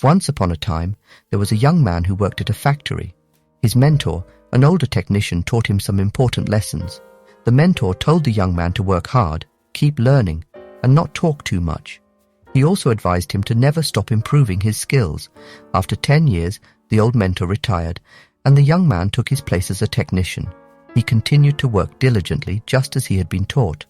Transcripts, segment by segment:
Once upon a time, there was a young man who worked at a factory. His mentor, an older technician, taught him some important lessons. The mentor told the young man to work hard, keep learning, and not talk too much. He also advised him to never stop improving his skills. After 10 years, the old mentor retired, and the young man took his place as a technician. He continued to work diligently, just as he had been taught.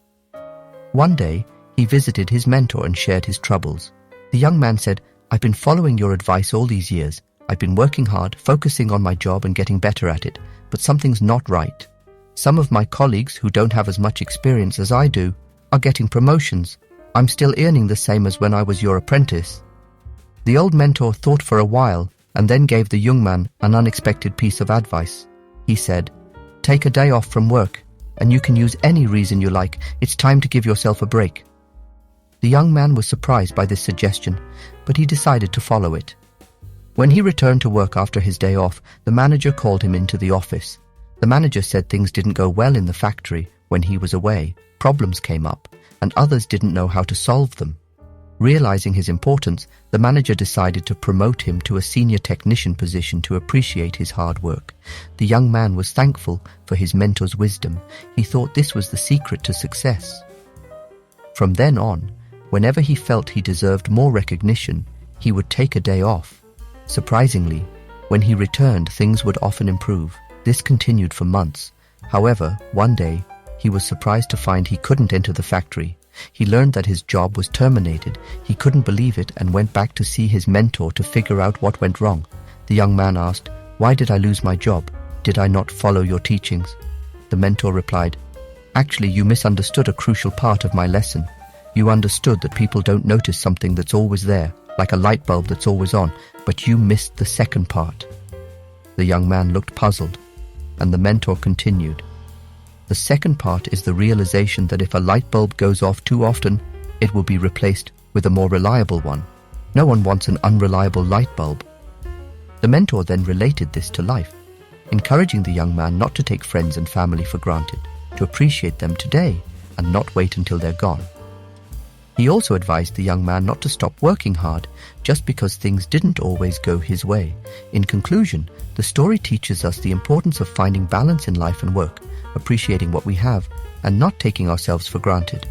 One day, he visited his mentor and shared his troubles. The young man said, "I've been following your advice all these years. I've been working hard, focusing on my job and getting better at it, but something's not right. Some of my colleagues who don't have as much experience as I do are getting promotions. I'm still earning the same as when I was your apprentice." The old mentor thought for a while and then gave the young man an unexpected piece of advice. He said, "Take a day off from work, and you can use any reason you like. It's time to give yourself a break." The young man was surprised by this suggestion, but he decided to follow it. When he returned to work after his day off, the manager called him into the office. The manager said things didn't go well in the factory when he was away. Problems came up, and others didn't know how to solve them. Realizing his importance, the manager decided to promote him to a senior technician position to appreciate his hard work. The young man was thankful for his mentor's wisdom. He thought this was the secret to success. From then on, whenever he felt he deserved more recognition, he would take a day off. Surprisingly, when he returned, things would often improve. This continued for months. However, one day, he was surprised to find he couldn't enter the factory. He learned that his job was terminated. He couldn't believe it and went back to see his mentor to figure out what went wrong. The young man asked, "Why did I lose my job? Did I not follow your teachings?" The mentor replied, "Actually, you misunderstood a crucial part of my lesson. You understood that people don't notice something that's always there, like a light bulb that's always on, but you missed the second part." The young man looked puzzled, and the mentor continued, "The second part is the realization that if a light bulb goes off too often, it will be replaced with a more reliable one. No one wants an unreliable light bulb." The mentor then related this to life, encouraging the young man not to take friends and family for granted, to appreciate them today and not wait until they're gone. He also advised the young man not to stop working hard just because things didn't always go his way. In conclusion, the story teaches us the importance of finding balance in life and work, appreciating what we have, and not taking ourselves for granted.